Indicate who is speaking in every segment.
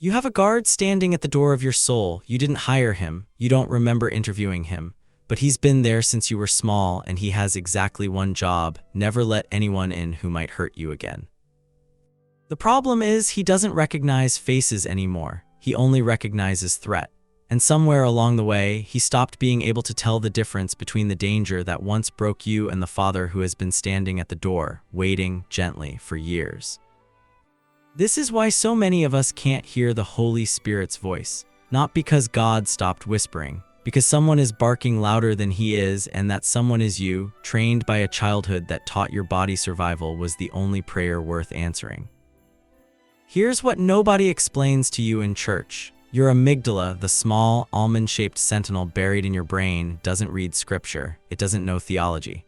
Speaker 1: You have a guard standing at the door of your soul. You didn't hire him. You don't remember interviewing him. But he's been there since you were small, and he has exactly one job: never let anyone in who might hurt you again. The problem is he doesn't recognize faces anymore. He only recognizes threat. And somewhere along the way, he stopped being able to tell the difference between the danger that once broke you and the father who has been standing at the door, waiting gently for years. This is why so many of us can't hear the Holy Spirit's voice. Not because God stopped whispering, because someone is barking louder than he is, and that someone is you, trained by a childhood that taught your body survival was the only prayer worth answering. Here's what nobody explains to you in church. Your amygdala, the small, almond-shaped sentinel buried in your brain, doesn't read scripture. It doesn't know theology.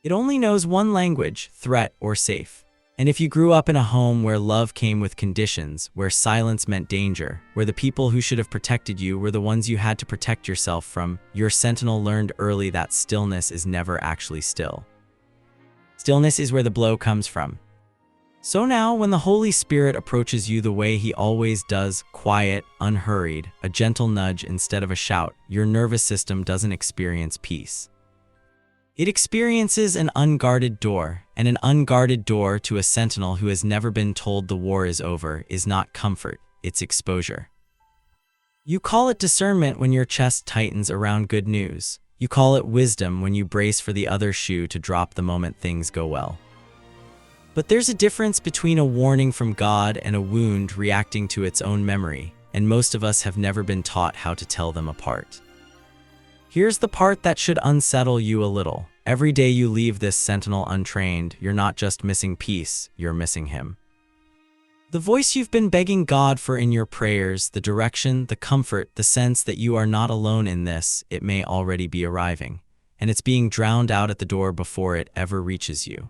Speaker 1: It only knows one language: threat or safe. And if you grew up in a home where love came with conditions, where silence meant danger, where the people who should have protected you were the ones you had to protect yourself from, your sentinel learned early that stillness is never actually still. Stillness is where the blow comes from. So now, when the Holy Spirit approaches you the way he always does, quiet, unhurried, a gentle nudge instead of a shout, your nervous system doesn't experience peace. It experiences an unguarded door, and an unguarded door to a sentinel who has never been told the war is over is not comfort, it's exposure. You call it discernment when your chest tightens around good news. You call it wisdom when you brace for the other shoe to drop the moment things go well. But there's a difference between a warning from God and a wound reacting to its own memory, and most of us have never been taught how to tell them apart. Here's the part that should unsettle you a little. Every day you leave this sentinel untrained, you're not just missing peace, you're missing him. The voice you've been begging God for in your prayers, the direction, the comfort, the sense that you are not alone in this, it may already be arriving, and it's being drowned out at the door before it ever reaches you.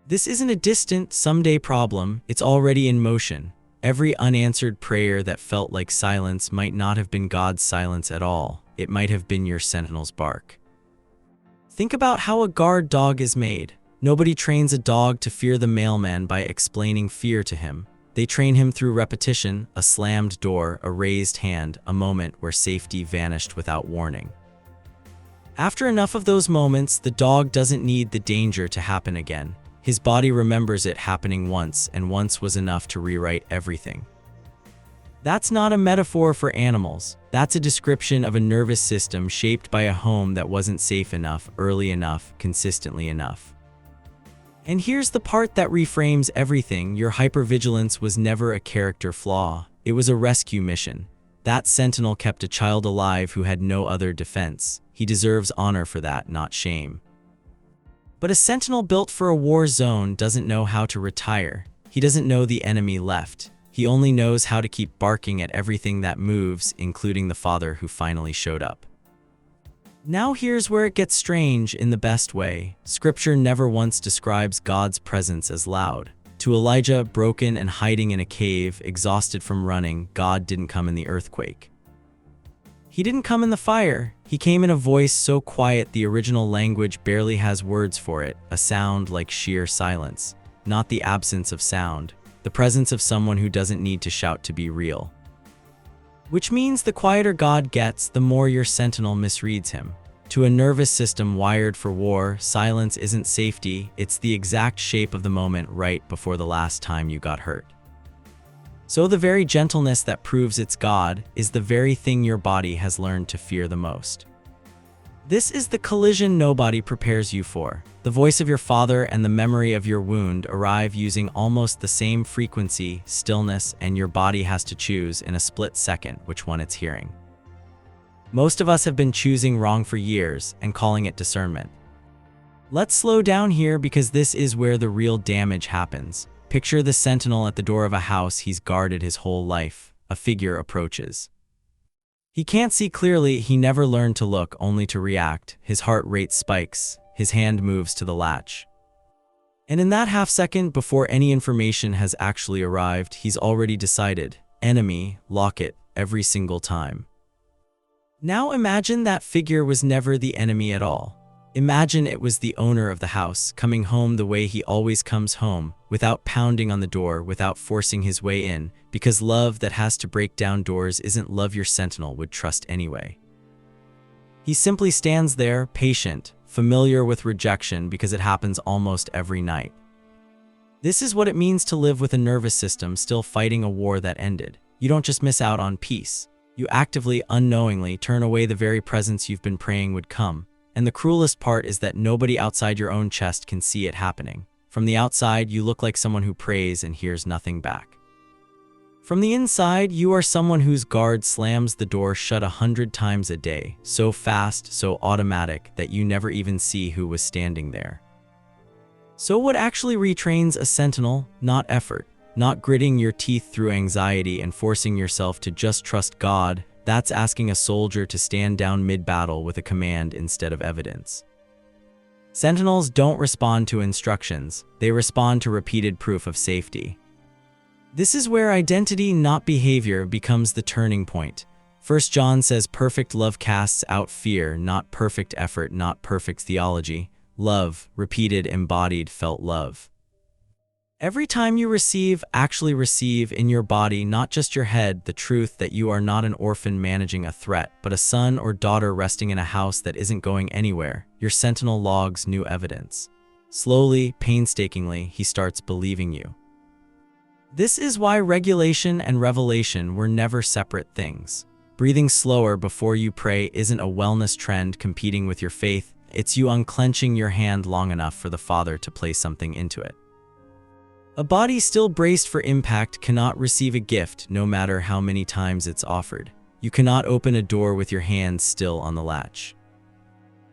Speaker 1: This isn't a distant, someday problem, it's already in motion. Every unanswered prayer that felt like silence might not have been God's silence at all. It might have been your sentinel's bark. Think about how a guard dog is made. Nobody trains a dog to fear the mailman by explaining fear to him. They train him through repetition: a slammed door, a raised hand, a moment where safety vanished without warning. After enough of those moments, the dog doesn't need the danger to happen again. His body remembers it happening once, and once was enough to rewrite everything. That's not a metaphor for animals. That's a description of a nervous system shaped by a home that wasn't safe enough, early enough, consistently enough. And here's the part that reframes everything: your hypervigilance was never a character flaw. It was a rescue mission. That sentinel kept a child alive who had no other defense. He deserves honor for that, not shame. But a sentinel built for a war zone doesn't know how to retire. He doesn't know the enemy left. He only knows how to keep barking at everything that moves, including the father who finally showed up. Now here's where it gets strange in the best way. Scripture never once describes God's presence as loud. To Elijah, broken and hiding in a cave, exhausted from running, God didn't come in the earthquake. He didn't come in the fire. He came in a voice so quiet the original language barely has words for it, a sound like sheer silence. Not the absence of sound, the presence of someone who doesn't need to shout to be real. Which means the quieter God gets, the more your sentinel misreads him. To a nervous system wired for war, silence isn't safety, it's the exact shape of the moment right before the last time you got hurt. So the very gentleness that proves it's God is the very thing your body has learned to fear the most. This is the collision nobody prepares you for. The voice of your father and the memory of your wound arrive using almost the same frequency, stillness, and your body has to choose in a split second which one it's hearing. Most of us have been choosing wrong for years and calling it discernment. Let's slow down here because this is where the real damage happens. Picture the sentinel at the door of a house he's guarded his whole life. A figure approaches. He can't see clearly, he never learned to look, only to react. His heart rate spikes, his hand moves to the latch. And in that half second, before any information has actually arrived, he's already decided. Enemy, lock it, every single time. Now imagine that figure was never the enemy at all. Imagine it was the owner of the house, coming home the way he always comes home, without pounding on the door, without forcing his way in, because love that has to break down doors isn't love your sentinel would trust anyway. He simply stands there, patient, familiar with rejection because it happens almost every night. This is what it means to live with a nervous system still fighting a war that ended. You don't just miss out on peace. You actively, unknowingly turn away the very presence you've been praying would come. And the cruelest part is that nobody outside your own chest can see it happening. From the outside, you look like someone who prays and hears nothing back. From the inside, you are someone whose guard slams the door shut 100 times a day, so fast, so automatic, that you never even see who was standing there. So what actually retrains a sentinel? Not effort, not gritting your teeth through anxiety and forcing yourself to just trust God. That's asking a soldier to stand down mid-battle with a command instead of evidence. Sentinels don't respond to instructions, they respond to repeated proof of safety. This is where identity, not behavior, becomes the turning point. 1 John says perfect love casts out fear, not perfect effort, not perfect theology. Love, repeated, embodied, felt love. Every time you receive, actually receive in your body, not just your head, the truth that you are not an orphan managing a threat, but a son or daughter resting in a house that isn't going anywhere, your sentinel logs new evidence. Slowly, painstakingly, he starts believing you. This is why regulation and revelation were never separate things. Breathing slower before you pray isn't a wellness trend competing with your faith, it's you unclenching your hand long enough for the Father to place something into it. A body still braced for impact cannot receive a gift no matter how many times it's offered. You cannot open a door with your hands still on the latch.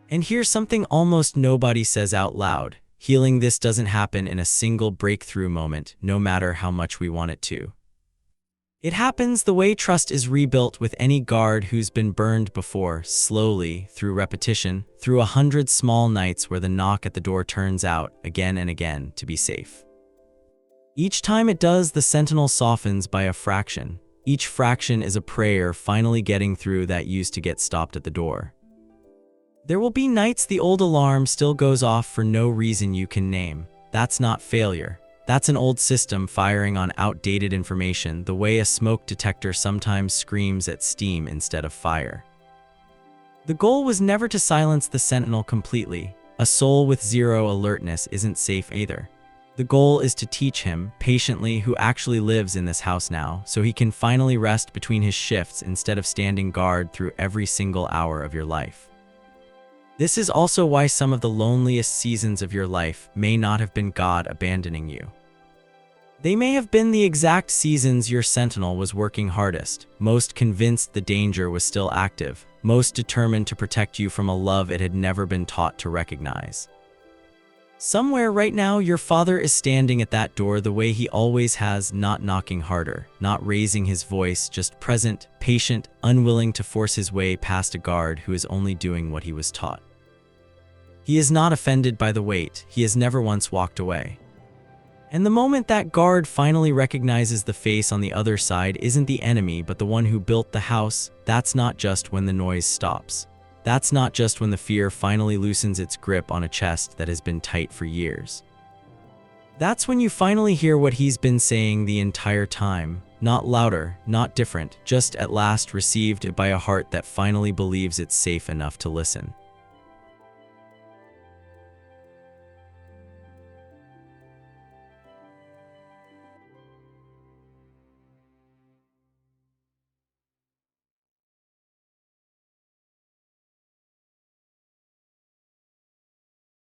Speaker 1: And here's something almost nobody says out loud. Healing this doesn't happen in a single breakthrough moment, no matter how much we want it to. It happens the way trust is rebuilt with any guard who's been burned before, slowly, through repetition, through 100 small nights where the knock at the door turns out, again and again, to be safe. Each time it does, the sentinel softens by a fraction. Each fraction is a prayer finally getting through that used to get stopped at the door. There will be nights the old alarm still goes off for no reason you can name. That's not failure. That's an old system firing on outdated information, the way a smoke detector sometimes screams at steam instead of fire. The goal was never to silence the sentinel completely. A soul with zero alertness isn't safe either. The goal is to teach him, patiently, who actually lives in this house now, so he can finally rest between his shifts instead of standing guard through every single hour of your life. This is also why some of the loneliest seasons of your life may not have been God abandoning you. They may have been the exact seasons your sentinel was working hardest, most convinced the danger was still active, most determined to protect you from a love it had never been taught to recognize. Somewhere right now, your Father is standing at that door the way he always has, not knocking harder, not raising his voice, just present, patient, unwilling to force his way past a guard who is only doing what he was taught. He is not offended by the wait, he has never once walked away. And the moment that guard finally recognizes the face on the other side isn't the enemy but the one who built the house, that's not just when the noise stops. That's not just when the fear finally loosens its grip on a chest that has been tight for years. That's when you finally hear what he's been saying the entire time, not louder, not different, just at last received by a heart that finally believes it's safe enough to listen.